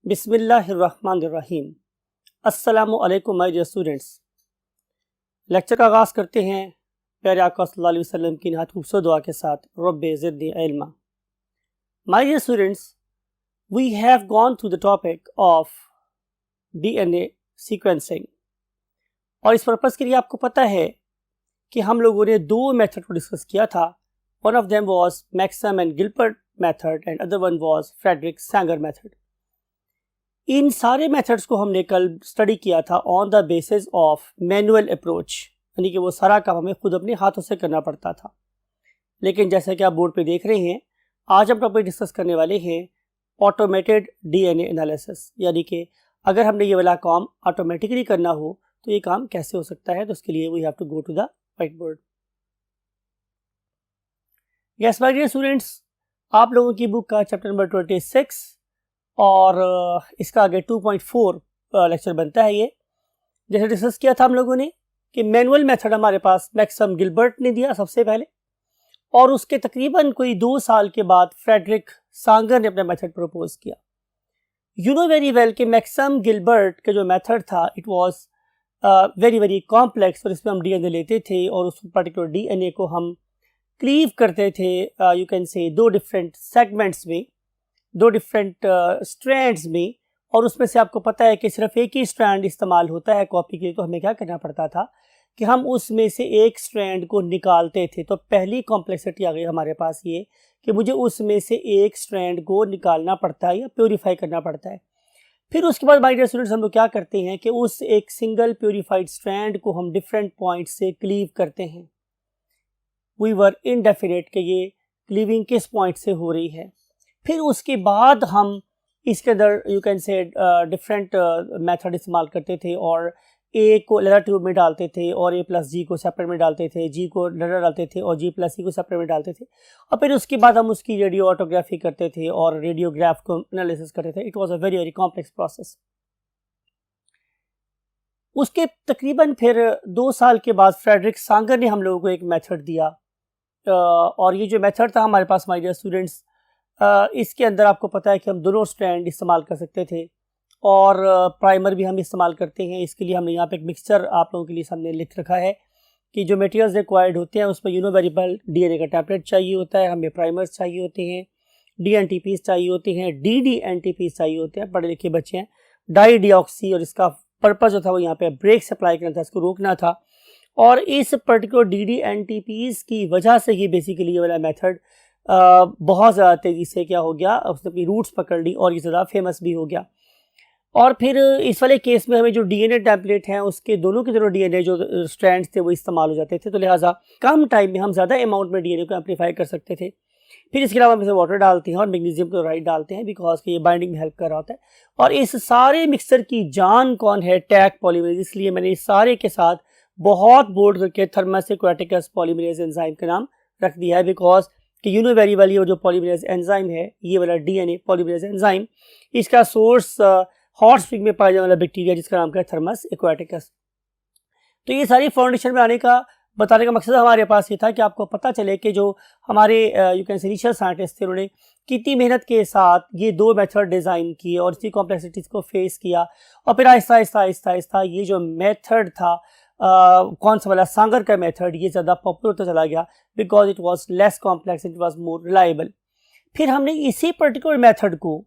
बिस्मिल्लाहिर्रहमानिर्रहीम। अस्सलामु अलैकुम माय डियर स्टूडेंट्स। लेक्चर का आगाज़ करते हैं प्यारे आका सल्लल्लाहु अलैहि वसल्लम की नहायत खूबसूरत दुआ के साथ, रब्बे ज़िदनी इल्मा। My dear students, we have gone through the topic of DNA sequencing और इस पर्पज़ के लिए आपको पता है कि हम लोगों ने दो मेथड को डिस्कस किया था। One of them was Maxam and Gilbert method and other one was Frederick Sanger method. इन सारे मेथड्स को हमने कल स्टडी किया था on the basis of manual approach, यानी कि वो सारा काम हमें खुद अपने हाथों से करना पड़ता था। लेकिन जैसा कि आप बोर्ड पे देख रहे हैं, आज हम टॉपिक डिस्कस करने वाले हैं ऑटोमेटेड डीएनए एनालिसिस, यानी कि अगर हमने ये वाला काम ऑटोमेटिकली करना हो तो ये काम कैसे हो सकता है। तो उसके लिए we have to go to the white board. Yes my dear students, आप लोगों की बुक का चैप्टर नंबर 26 और इसका आगे 2.4 लेक्चर बनता है। ये जैसे डिस्कस किया था हम लोगों ने कि मैनुअल मेथड हमारे पास मैक्सम गिलबर्ट ने दिया सबसे पहले, और उसके तकरीबन कोई 2 साल के बाद फ्रेडरिक सांगर ने अपना मेथड प्रपोज किया। यू नो वेरी वेल कि मैक्सम गिलबर्ट का जो मेथड था it was very very complex, और इसमें हम डीएनए लेते थे और उस पर्टिकुलर डीएनए को हम क्लीव करते थे, यू कैन से दो डिफरेंट सेगमेंट्स में, दो डिफरेंट स्ट्रैंड्स में, और उसमें से आपको पता है कि सिर्फ एक ही स्ट्रैंड इस्तेमाल होता है कॉपी के लिए। तो हमें क्या करना पड़ता था कि हम उसमें से एक स्ट्रैंड को निकालते थे। तो पहली कॉम्प्लेक्सिटी आ गई हमारे पास ये कि मुझे उसमें से एक स्ट्रैंड को निकालना पड़ता है या प्योरीफाई करना पड़ता है। फिर उसके बाद माय डियर स्टूडेंट्स, हम लोग क्या करते हैं कि उस एक सिंगल प्योरीफाइड स्ट्रैंड को हम डिफरेंट पॉइंट से क्लीव करते हैं। वी वर इनडेफिनेट कि ये क्लीविंग किस पॉइंट से हो रही है। फिर उसके बाद हम इसके अंदर यू कैन से डिफरेंट मेथड इस्तेमाल करते थे, और ए को लेडर ट्यूब में डालते थे और ए प्लस जी को सेपरेट में डालते थे, जी को लेडर डालते थे और जी प्लस सी को सेपरेट में डालते थे, और फिर उसके बाद हम उसकी रेडियो ऑटोग्राफी करते थे और रेडियोग्राफ को एनालिसिस करते थे। It was a very very complex process. उसके तकरीबन फिर 2 साल के बाद फ्रेडरिक सांगर ने हम लोगों को एक मेथड दिया, और ये जो मेथड था हमारे पास माय डियर स्टूडेंट्स, इसके अंदर आपको पता है कि हम दोनों स्ट्रैंड इस्तेमाल कर सकते थे और प्राइमर भी हम इस्तेमाल करते हैं। इसके लिए हमने यहाँ पे एक मिक्सचर आप लोगों के लिए सामने लिख रखा है कि जो मटेरियल्स रिक्वायर्ड होते हैं उसमें वेरिएबल डीएनए का टेम्पलेट चाहिए होता है, हमें प्राइमर्स चाहिए होते हैं, डीएनटीपीस चाहिए होते हैं, डीडीएनटीपीस चाहिए होते हैं, पढ़े लिखे बच्चे हैं, डाई डीऑक्सी, और इसका पर्पज़ जो था वो यहाँ पे ब्रेक सप्लाई करना था, इसको रोकना था। और इस पर्टिकुलर डीडीएनटीपीस की वजह से ही बेसिकली ये वाला मेथड बहुत ज़्यादा तेज़ी से क्या हो गया, उसने अपनी रूट्स पकड़ ली और ये ज़्यादा फेमस भी हो गया। और फिर इस वाले केस में हमें जो डीएनए टेम्पलेट हैं उसके दोनों के दोनों डीएनए जो स्ट्रैंड्स थे वो इस्तेमाल हो जाते थे, तो लिहाजा कम टाइम में हम ज़्यादा अमाउंट में डीएनए को एम्पलीफाई कर सकते थे। फिर इसके अलावा हम इसे वाटर डालते हैं और मैग्नीशियम क्लोराइड डालते हैं, बिकॉज ये बाइंडिंग में हेल्प कर रहा होता है। और इस सारे मिक्सचर की जान कौन है? Taq polymerase. इसलिए मैंने इस सारे के साथ बहुत बोल्ड करके थर्मस एक्वाटिकस पॉलीमरेज एंजाइम का नाम रख दिया है, बिकॉज कि वेरी वेल ये जो पॉलीमरेज एंजाइम है, ये वाला डीएनए पॉलीमरेज एंजाइम, इसका सोर्स हॉट स्प्रिंग में पाया जाने वाला बैक्टीरिया जिसका नाम है थर्मस एक्वाटिकस। तो ये सारी फाउंडेशन बनाने का बताने का मकसद हमारे पास ये था कि आपको पता चले कि जो हमारे यू कैन से रिसर्च साइंटिस्ट थे उन्होंने कितनी मेहनत के साथ ये दो मेथड डिज़ाइन किए और इसकी कॉम्प्लेक्सिटीज़ को फेस किया, और फिर आहिस्ता आहिस्ता आहिस्ता आहिस्ता ये जो मेथड था कौन सा वाला सांगर का मेथड, ये ज़्यादा पॉपुलर होता चला गया because it was less complex, it was more reliable. फिर हमने इसी पर्टिकुलर मेथड को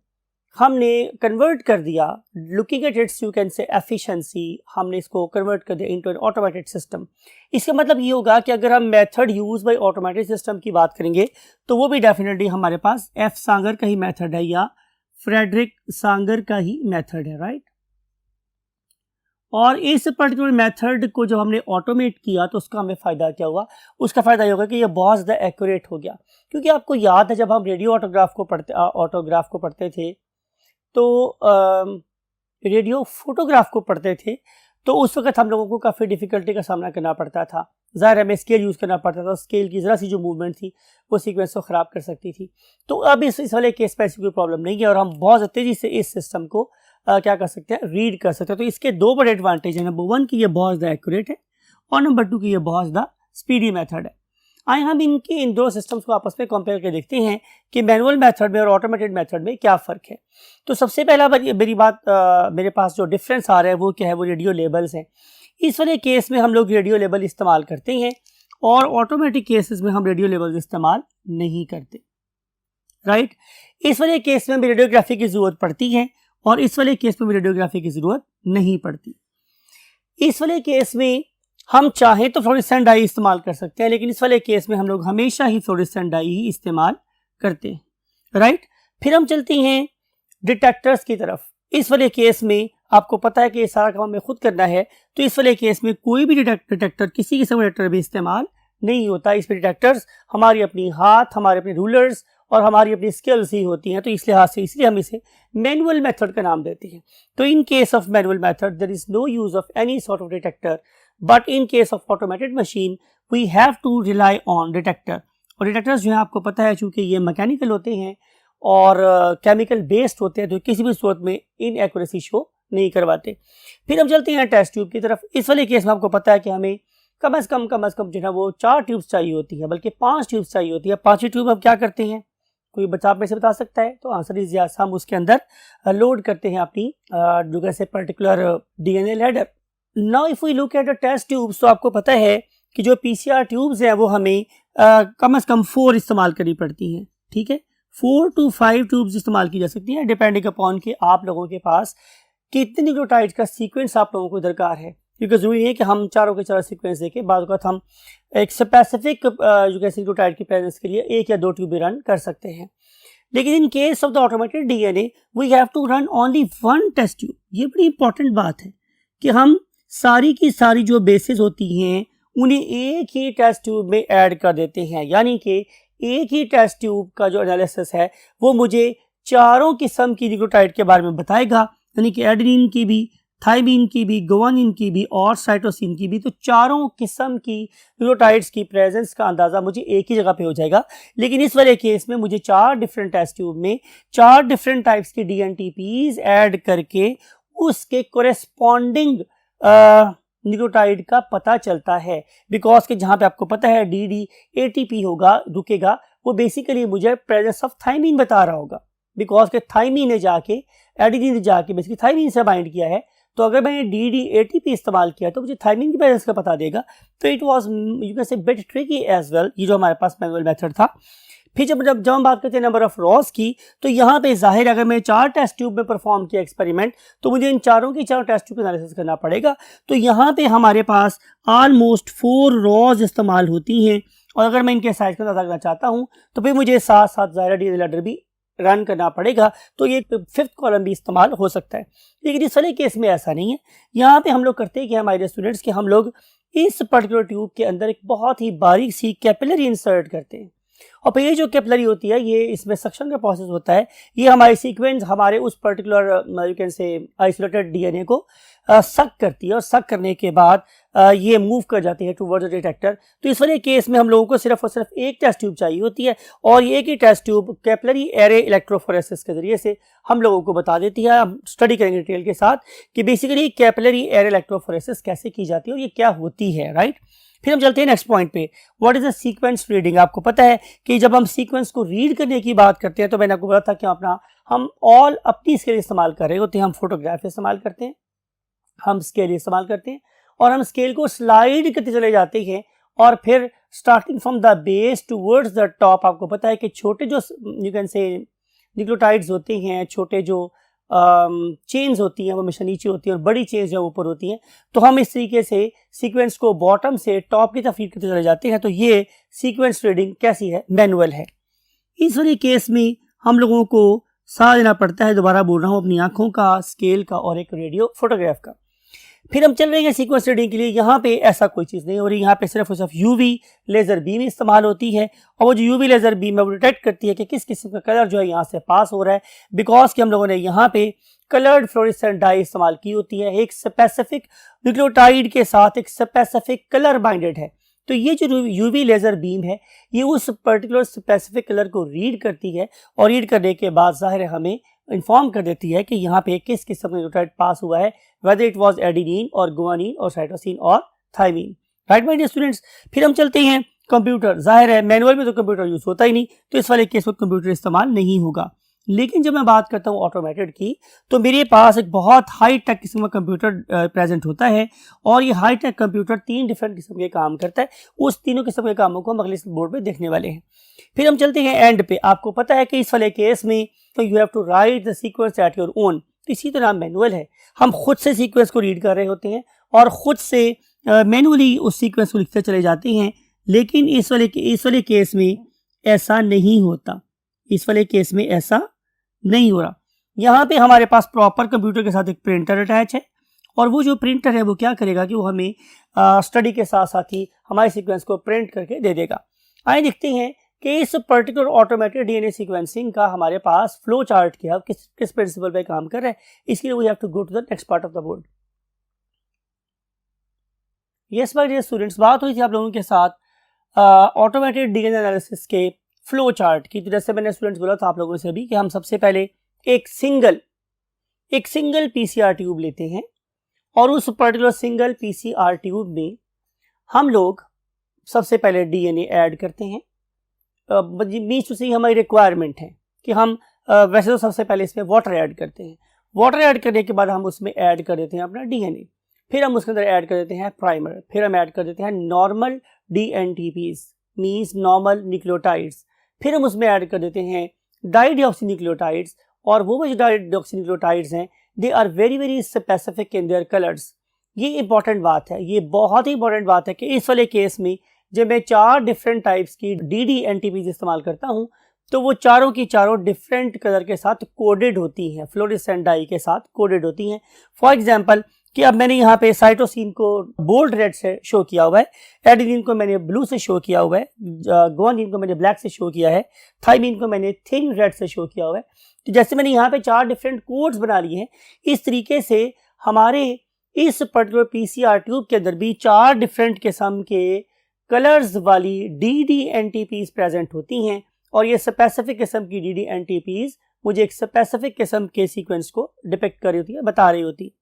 हमने कन्वर्ट कर दिया, looking at its you can से एफिशिएंसी, हमने इसको कन्वर्ट कर दिया इनटू एन ऑटोमेटेड सिस्टम। इसका मतलब ये होगा कि अगर हम method use by automated system की बात करेंगे तो वो भी डेफिनेटली हमारे पास एफ सांगर का ही मेथड है या फ्रेडरिक सांगर का ही मेथड है, राइट। और इस पर्टिकुलर मेथड को जो हमने ऑटोमेट किया तो उसका हमें फ़ायदा क्या हुआ? उसका फ़ायदा ये होगा कि ये बहुत ज़्यादा एक्यूरेट हो गया, क्योंकि आपको याद है जब हम रेडियो ऑटोग्राफ को पढ़ते थे तो रेडियो फोटोग्राफ को पढ़ते थे, तो उस वक्त हम लोगों को काफ़ी डिफ़िकल्टी का सामना करना पड़ता था। ज़ाहिर हमें स्केल यूज़ करना पड़ता था, स्केल की ज़रा सी जो मूवमेंट थी वो सीक्वेंस को ख़राब कर सकती थी। तो अब इस वाले केस में ऐसी कोई प्रॉब्लम नहीं है और हम बहुत तेज़ी से इस सिस्टम को क्या कर सकते हैं, रीड कर सकते हैं। तो इसके दो बड़े एडवांटेज हैं। नंबर 1 कि ये बहुत ज़्यादा एक्यूरेट है और नंबर 2 कि ये बहुत ज़्यादा स्पीडी मेथड है। आइए हम इन दो सिस्टम्स को आपस में कंपेयर करके देखते हैं कि मैनुअल मेथड में और ऑटोमेटेड मेथड में क्या फ़र्क है। तो सबसे पहला मेरे पास जो डिफरेंस आ रहा है वो क्या है, वो रेडियो लेबल्स हैं। इस वाले केस में हम लोग रेडियो लेबल इस्तेमाल करते हैं और ऑटोमेटिक केसेस में हम रेडियो लेबल इस्तेमाल नहीं करते, राइट। इस वाले केस में हमें रेडियोग्राफी की ज़रूरत पड़ती है और इस वाले केस में रेडियोग्राफी की ज़रूरत नहीं पड़ती। इस वाले केस में हम चाहें तो फ्लोरेसेंट डाई इस्तेमाल कर सकते हैं, लेकिन इस वाले केस में हम लोग हमेशा ही फ्लोरेसेंट डाई ही इस्तेमाल करते हैं, राइट। फिर हम चलते हैं डिटेक्टर्स की तरफ। इस वाले केस में आपको पता है कि ये सारा काम हमें खुद करना है, तो इस वाले केस में कोई भी डिटेक्टर, किसी किस्म का डिटेक्टर भी इस्तेमाल नहीं होता। इसमें डिटेक्टर्स हमारी अपनी हाथ, हमारे अपने रूलर्स और हमारी अपनी स्किल्स ही होती हैं, तो इस लिहाज से इसलिए हम इसे मैनुअल मेथड का नाम देते हैं। तो in case of manual method there is no use of any sort of detector, but in case of automated machine we have to rely on detector. और डिटेक्टर्स जो है आपको पता है, चूंकि ये मैकेनिकल होते हैं और केमिकल बेस्ड होते हैं, तो किसी भी सूरत में इनएक्यूरेसी शो नहीं करवाते। फिर हम चलते हैं टेस्ट ट्यूब की तरफ। इस वाले केस में आपको पता है कि हमें कम से कम जो है वो 4 ट्यूब्स चाहिए होती है, बल्कि 5 ट्यूब्स चाहिए होती है। 5वीं ट्यूब हम क्या करते हैं, कोई बच्चा आप में से बता सकता है? तो आंसर इज यस, हम उसके अंदर लोड करते हैं अपनी जो कैसे particular DNA ladder. Now if we look at the test tubes, तो आपको पता है कि जो पीसीआर ट्यूब्स हैं वो हमें कम से कम 4 इस्तेमाल करनी पड़ती हैं, ठीक है। 4 to 5 ट्यूब्स इस्तेमाल की जा सकती हैं, डिपेंडिंग अपॉन कि आप लोगों के पास कितने न्यूक्लियोटाइड का सीक्वेंस आप लोगों को दरकार है, क्योंकि जरूरी है कि हम चारों के चारों सीक्वेंस देखें। बाद वक्त हम एक स्पेसिफिक न्यूक्लियोटाइड की प्रेजेंस के लिए 1 या 2 ट्यूब भी रन कर सकते हैं। लेकिन in case of the automated DNA we have to run only 1 test tube. ये बड़ी इंपॉर्टेंट बात है कि हम सारी की सारी जो बेसिस होती हैं उन्हें एक ही टेस्ट ट्यूब में ऐड कर देते हैं, यानी कि एक ही टेस्ट ट्यूब का जो एनालिसिस है वो मुझे चारों किस्म की न्यूक्लियोटाइड के बारे में बताएगा, यानी कि एडेनिन की भी, थाइमिन की भी, गुआनिन की भी और साइटोसिन की भी। तो चारों किस्म की न्यूक्लियोटाइड्स की प्रेजेंस का अंदाज़ा मुझे एक ही जगह पे हो जाएगा। लेकिन इस वाले केस में मुझे 4 डिफरेंट टेस्ट ट्यूब में 4 डिफरेंट टाइप्स की डीएनटीपीज ऐड करके उसके कोरेस्पॉन्डिंग न्यूक्लियोटाइड का पता चलता है। बिकॉज के जहाँ पे आपको पता है डी एटीपी होगा, रुकेगा, वो बेसिकली मुझे प्रेजेंस ऑफ थाइमिन बता रहा होगा। बिकॉज के थाइमिन ने जाके एडेनिन ने जाके बेसिकली थाइमिन से बाइंड किया है, तो अगर मैंने डी एटीपी इस्तेमाल किया तो मुझे थाइमिन की प्रेजेंस का पता देगा। तो it was you can say bit tricky as well, ये जो हमारे पास मैनुअल मेथड था। फिर जब हम बात करते हैं नंबर ऑफ रॉस की, तो यहाँ पे जाहिर अगर मैं 4 टेस्ट ट्यूब में परफॉर्म किया एक्सपेरिमेंट, तो मुझे इन चारों की 4 टेस्ट ट्यूब का एनालिसिस करना पड़ेगा। तो यहाँ पे हमारे पास ऑलमोस्ट 4 रॉज इस्तेमाल होती हैं, और अगर मैं इनके साइज का अंदाजा करना चाहता हूँ तो फिर मुझे साथ साथ ज़ाहिर डीएनए लैडर भी रन करना पड़ेगा, तो ये 5th कॉलम भी इस्तेमाल हो सकता है। लेकिन इस वाले केस में ऐसा नहीं है। यहाँ पे हम लोग करते हैं कि हमारे स्टूडेंट्स के हम लोग इस पर्टिकुलर ट्यूब के अंदर एक बहुत ही बारीक सी कैपिलरी इंसर्ट करते हैं, और फिर ये जो कैपिलरी होती है, ये इसमें सक्शन का प्रोसेस होता है। ये हमारे सीक्वेंस हमारे उस पर्टिकुलर यू कैन से आइसोलेटेड डीएनए को सक करती है, और सक करने के बाद ये मूव कर जाती है टुवर्ड्स द डिटेक्टर। तो इस वाले केस में हम लोगों को सिर्फ और सिर्फ एक टेस्ट ट्यूब चाहिए होती है, और ये एक ही test tube capillary array electrophoresis के जरिए से हम लोगों को बता देती है। हम स्टडी करेंगे डिटेल के साथ कि बेसिकली कैपिलरी एरे इलेक्ट्रोफोरेसिस कैसे की जाती है और ये क्या होती है, राइट। फिर हम चलते हैं नेक्स्ट पॉइंट पे, what is the sequence reading. आपको पता है कि जब हम सीक्वेंस को रीड करने की बात करते हैं, तो मैंने आपको बताया था कि हम ऑल अपनी स्केल इस्तेमाल कर रहे होते हैं। हम फोटोग्राफ इस्तेमाल करते हैं, हम स्केल इस्तेमाल करते हैं, और हम स्केल को स्लाइड करते चले जाते हैं, और फिर starting from the base towards the top. आपको पता है कि छोटे जो यू कैन से न्यूक्लियोटाइड्स होते हैं, छोटे जो चेन्स होती हैं वो हमेशा नीचे होती हैं, और बड़ी चेन्स जो ऊपर होती हैं। तो हम इस तरीके से सीक्वेंस को बॉटम से टॉप की तरफ फीड करते चले जाते हैं। तो ये सीक्वेंस रीडिंग कैसी है, मैनुअल है। इस वाले केस में हम लोगों को साथ देना पड़ता है, दोबारा बोल रहा हूँ, अपनी आंखों का, स्केल का और एक रेडियो फोटोग्राफ का। फिर हम चल रहे हैं सीक्वेंस रीडिंग के लिए। यहाँ पे ऐसा कोई चीज़ नहीं हो रही, यहाँ पे सिर्फ और सिर्फ यूवी लेज़र बीम इस्तेमाल होती है, और वो जो यूवी लेज़र बीम है वो डिटेक्ट करती है कि किस किस्म का कलर जो है यहाँ से पास हो रहा है। बिकॉज कि हम लोगों ने यहाँ पे कलर्ड फ्लोरेसेंट डाई इस्तेमाल की होती है, एक स्पेसिफिक न्यूक्लियोटाइड के साथ एक स्पेसिफिक कलर बाइंडेड है। तो ये जो यूवी लेज़र बीम है ये उस पर्टिकुलर स्पेसिफिक कलर को रीड करती है, और रीड करने के बाद ज़ाहिर है हमें इन्फॉर्म कर देती है कि यहाँ पे किस किस्म का न्यूक्लियोटाइड पास हुआ है, वेदर इट वाज एडेनिन और गुआनिन और साइटोसिन और thymine, right my dear students. फिर हम चलते हैं कंप्यूटर, जाहिर है मैनुअल में तो कंप्यूटर यूज़ होता ही नहीं, तो इस वाले केस में कंप्यूटर इस्तेमाल नहीं होगा। लेकिन जब मैं बात करता हूँ ऑटोमेटेड की, तो मेरे पास एक बहुत हाई टेक किस्म का कंप्यूटर प्रेजेंट होता है, और ये हाई टेक कंप्यूटर 3 डिफरेंट किस्म के काम करता है। उस तीनों किस्म के कामों को हम अगले बोर्ड पे देखने वाले हैं। फिर हम चलते हैं एंड पे। आपको पता है कि इस वाले केस में तो you have to write the sequence at your own. तो इसी तरह मैनुअल है, हम खुद से सीक्वेंस को रीड कर रहे होते हैं और खुद से मैनुअली उस सीक्वेंस को लिखते चले जाते हैं। लेकिन इस वाले केस में ऐसा नहीं होता, इस वाले केस में ऐसा नहीं हो रहा। यहाँ पे हमारे पास प्रॉपर कंप्यूटर के साथ एक प्रिंटर अटैच है, और वो जो प्रिंटर है वो क्या करेगा कि वो हमें स्टडी के साथ साथ ही हमारे सीक्वेंस को प्रिंट करके दे देगा। आइए देखते हैं कि इस पर्टिकुलर ऑटोमेटेड डीएनए सीक्वेंसिंग का हमारे पास फ्लो चार्ट क्या, किस प्रिंसिपल पे काम कर रहा है। इसके लिए we have to go to the next part of the board. Yes my dear students, बात हुई थी आप लोगों के साथ ऑटोमेटेड डीएनए एनालिसिस के फ्लो चार्ट की। तो जैसे मैंने स्टूडेंट्स बोला था आप लोगों से अभी कि हम सबसे पहले एक सिंगल पीसीआर ट्यूब लेते हैं, और उस पर्टिकुलर सिंगल पीसीआर ट्यूब में हम लोग सबसे पहले डीएनए ऐड करते हैं। मीन्स टू से हमारी रिक्वायरमेंट है कि हम वैसे तो सबसे पहले इसमें वाटर ऐड करते हैं। वाटर ऐड करने के बाद हम उसमें ऐड कर देते हैं अपना डीएनए, फिर हम उसके अंदर ऐड कर देते हैं प्राइमर, फिर हम ऐड कर देते हैं normal dNTPs means normal nucleotides, फिर हम उसमें ऐड कर देते हैं डाइडिऑक्सीन्यूक्लियोटाइड्स। और वो जो डाइडिऑक्सीन्यूक्लियोटाइड्स हैं they are very very specific in their colours. ये इंपॉर्टेंट बात है, ये बहुत ही इंपॉर्टेंट बात है कि इस वाले केस में जब मैं 4 डिफरेंट टाइप्स की डीडीएनटीपीज इस्तेमाल करता हूँ तो वो चारों की चारों डिफरेंट कलर के साथ कोडेड होती हैं, फ्लोरेसेंट डाई के साथ कोडेड होती हैं। फॉर एग्जांपल कि अब मैंने यहाँ पे साइटोसिन को बोल्ड रेड से शो किया हुआ है, एडेनिन को मैंने ब्लू से शो किया हुआ है, गुआनिन को मैंने ब्लैक से शो किया है, थाइमिन को मैंने थिन रेड से शो किया हुआ है। तो जैसे मैंने यहाँ पे 4 डिफरेंट कोड्स बना लिए हैं, इस तरीके से हमारे इस पर्टिकुलर पीसीआर ट्यूब के अंदर भी 4 डिफरेंट किस्म के कलर्स वाली डीडीएनटीपीज प्रेजेंट होती हैं, और ये स्पेसिफिक किस्म की डीडीएनटीपीज मुझे एक स्पेसिफिक किस्म के सीक्वेंस को डिपिक्ट कर रही होती है, बता रही होती।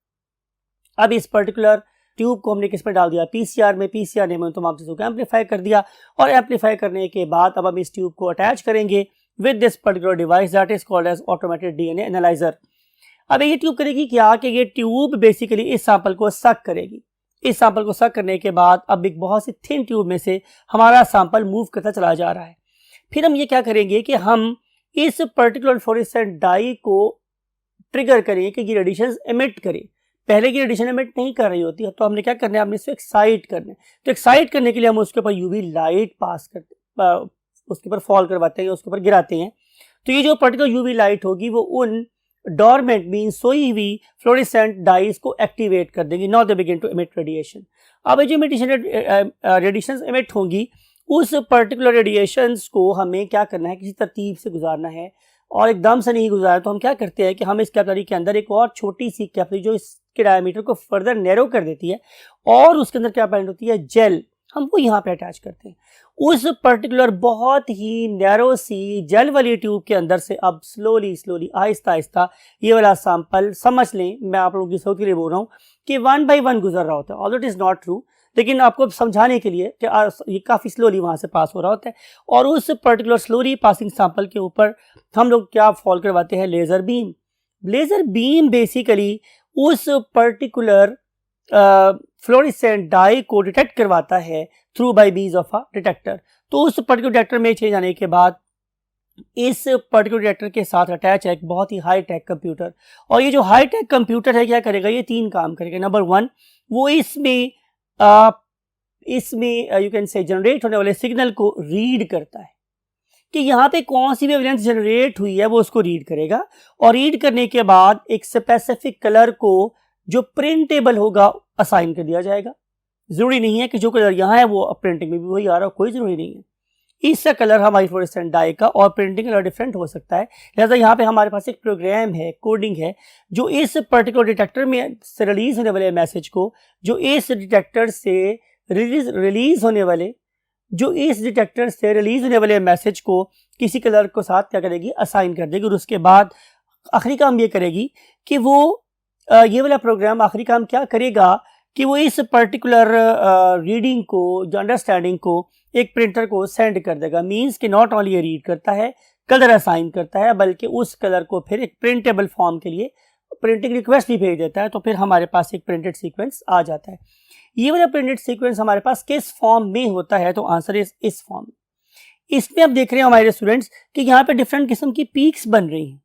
अब इस पर्टिकुलर ट्यूब को हमने किस में डाल दिया, पीसीआर में। पीसीआर ने तमाम चीज़ों को एम्पलीफाई कर दिया, और एम्पलीफाई करने के बाद अब हम इस ट्यूब को अटैच करेंगे with this particular device that is called as automated DNA analyser. अब ये ट्यूब करेगी क्या कि ये ट्यूब बेसिकली इस सैंपल को सक करेगी। इस सैंपल को सक करने के बाद अब एक बहुत सी थिन ट्यूब में से हमारा सैंपल मूव करता चला जा रहा है। फिर हम ये क्या करेंगे कि हम इस पर्टिकुलर फ्लोरेसेंट डाई को ट्रिगर करेंगे कि ये रेडिएशंस एमिट करे। पहले की रेडिएशन एमिट नहीं कर रही होती है, तो हमने क्या करना है, हमने इसको एक्साइट करना है। तो एक्साइट करने के लिए हम उसके ऊपर यूवी लाइट पास करते, उसके ऊपर फॉल करवाते हैं, उसके ऊपर गिराते हैं। तो ये जो पर्टिकुलर यूवी लाइट होगी वो उन डॉर्मेंट मीन सोई हुई फ्लोरेसेंट डाइज को एक्टिवेट कर देंगी। Now they begin to emit radiation. अब जो रेडिएशंस एमिट होंगी उस पर्टिकुलर रेडिएशंस को हमें क्या करना है, किसी तरतीब से गुजारना है, और एकदम से नहीं गुजारा तो हम क्या करते हैं कि हम इस कैपिलरी के अंदर एक और छोटी सी कैपिलरी जो इसके डायमीटर को फर्दर नैरो कर देती है, और उसके अंदर क्या प्रेजेंट होती है, जेल, हम वो यहाँ पे अटैच करते हैं। उस पर्टिकुलर बहुत ही नैरो सी जेल वाली ट्यूब के अंदर से अब स्लोली आहिस्ता आहिस्ता ये वाला सैंपल, समझ लें मैं आप लोगों की समझ के लिए बोल रहा हूँ कि 1 बाय 1 गुजर रहा होता है। Although it is not true, लेकिन आपको समझाने के लिए कि ये काफ़ी स्लोली वहाँ से पास हो रहा होता है। और उस पर्टिकुलर स्लोली पासिंग सैंपल के ऊपर हम लोग क्या फॉल करवाते हैं, laser beam. Laser beam basically उस पर्टिकुलर फ्लोरेसेंट डाई को डिटेक्ट करवाता है through by means of a detector. तो उस पर्टिकुलर डिटेक्टर में चेंज आने के बाद इस पर्टिकुलर डिटेक्टर के साथ अटैच है एक बहुत ही हाई टेक कंप्यूटर, और ये जो हाई टेक कंप्यूटर है क्या करेगा, ये 3 काम करेगा। नंबर 1, वो इसमें यू कैन से जनरेट होने वाले सिग्नल को रीड करता है कि यहाँ पे कौन सी वेवलेंथ जनरेट हुई है, वो उसको रीड करेगा, और रीड करने के बाद एक स्पेसिफिक कलर को जो प्रिंटेबल होगा असाइन कर दिया जाएगा। जरूरी नहीं है कि जो कलर यहाँ है वो प्रिंटिंग में भी वही आ रहा हो, कोई जरूरी नहीं है। इसका कलर हमारी फ्लोरेसेंट डाई का और प्रिंटिंग कलर डिफरेंट हो सकता है। लिहाजा यहाँ पे हमारे पास एक प्रोग्राम है, कोडिंग है, जो इस पर्टिकुलर डिटेक्टर में से रिलीज होने वाले मैसेज को, जो इस डिटेक्टर से रिलीज होने वाले मैसेज को किसी कलर को साथ क्या करेगी, असाइन कर देगी। और उसके बाद आखिरी काम ये करेगी कि वो ये वाला प्रोग्राम आखिरी काम क्या करेगा कि वो इस पर्टिकुलर रीडिंग को, जो अंडरस्टैंडिंग को एक प्रिंटर को सेंड कर देगा। मीन्स कि नॉट ओनली ये रीड करता है, कलर असाइन करता है, बल्कि उस कलर को फिर एक प्रिंटेबल फॉर्म के लिए प्रिंटिंग रिक्वेस्ट भी भेज देता है, तो फिर हमारे पास एक प्रिंटेड सीक्वेंस आ जाता है। ये वाला प्रिंटेड सीक्वेंस हमारे पास किस फॉर्म में होता है, तो आंसर इस फॉर्म में। इसमें आप देख रहे हैं हमारे स्टूडेंट्स कि यहाँ पे डिफरेंट किस्म की पीक्स बन रही हैं।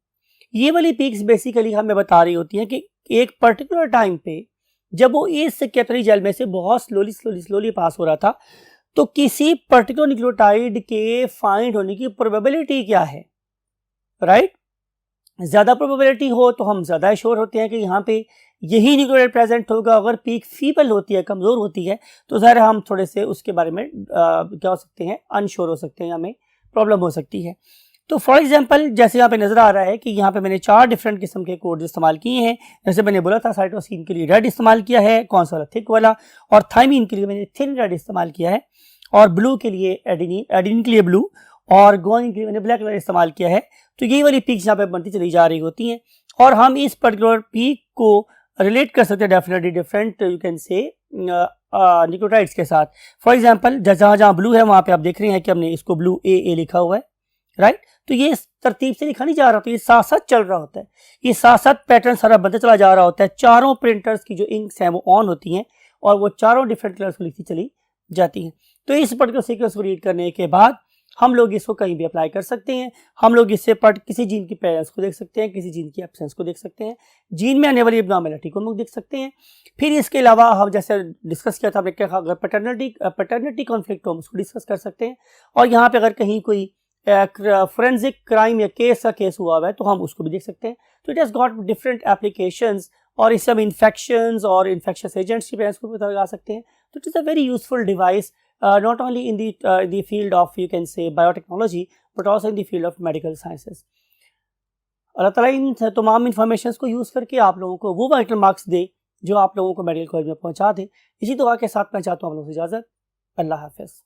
ये वाली पीक्स बेसिकली हमें बता रही होती हैं कि एक पर्टिकुलर टाइम पे जब वो इस कैपिलरी जेल में से बहुत स्लोली पास हो रहा था, तो किसी पर्टिकुलर न्यूक्लियोटाइड के फाइंड होने की प्रोबेबिलिटी क्या है, राइट? ज्यादा प्रोबेबिलिटी हो तो हम ज्यादा श्योर होते हैं कि यहाँ पे यही न्यूक्लियोटाइड प्रेजेंट होगा। अगर पीक फीबल होती है, कमजोर होती है, तो ज़ाहिर हम थोड़े से उसके बारे में क्या हो सकते हैं, अनश्योर हो सकते हैं, हमें प्रॉब्लम हो सकती है। तो फॉर एग्जांपल जैसे यहाँ पे नजर आ रहा है कि यहाँ पे मैंने 4 डिफरेंट किस्म के कोड्स इस्तेमाल किए हैं। जैसे मैंने बोला था साइटोसिन के लिए रेड इस्तेमाल किया है, कौन सा वाला, थिक वाला, और थाइमिन के लिए मैंने थिन रेड इस्तेमाल किया है, और ब्लू के लिए एडेनिन के लिए ब्लू, और गुआनिन के लिए मैंने ब्लैक कलर इस्तेमाल किया है। तो ये वाली पीक्स यहाँ पे बनती चली जा रही होती हैं, और हम इस पर्टिकुलर पीक को रिलेट कर सकते हैं डेफिनेटली डिफरेंट यू कैन से न्यूक्लियोटाइड्स के साथ। फॉर एग्जांपल जहाँ जहाँ ब्लू है वहाँ पे आप देख रहे हैं कि हमने इसको ब्लू ए लिखा हुआ है, राइट? तो ये इस तरतीब से लिखा नहीं जा रहा, तो ये साथ साथ चल रहा होता है, ये साथ साथ पैटर्न सारा बनता चला जा रहा होता है। चारों प्रिंटर्स की जो इंक्स हैं वो ऑन होती हैं, और वो चारों डिफरेंट कलर्स को लिखती चली जाती हैं। तो इस पर्टिकुलर सीक्वेंस को रीड करने के बाद हम लोग इसको कहीं भी अप्लाई कर सकते हैं। हम लोग इससे किसी जीन की प्रेजेंस को देख सकते हैं, किसी जीन की एब्सेंस को देख सकते हैं, जीन में आने वाली एब्नॉर्मैलिटी को हम लोग देख सकते हैं। फिर इसके अलावा हम जैसे डिस्कस किया था हमने, क्या अगर पैटर्निटी कॉन्फ्लिक्ट हो हम उसको डिस्कस कर सकते हैं, और यहाँ पे अगर कहीं कोई फोरेंसिक क्राइम या केस का केस हुआ है तो हम उसको भी देख सकते हैं। तो it has got different applications, और इससे हम इन्फेक्शंस और इन्फेक्शियस एजेंट्स की प्रेजेंस को पता लगा सकते हैं। तो it is a very useful device, not only in the field of you can say biotechnology but also in the field of medical sciences. अल्लाह ताला इन तमाम इन्फॉर्मेशन को यूज़ करके आप लोगों को वो वाइटल मार्क्स दे जो आप लोगों को मेडिकल कॉलेज में पहुंचा दे। इसी दुआ के साथ मैं चाहता हूँ आप लोगों से इजाज़त। अल्लाह हाफ़िज़।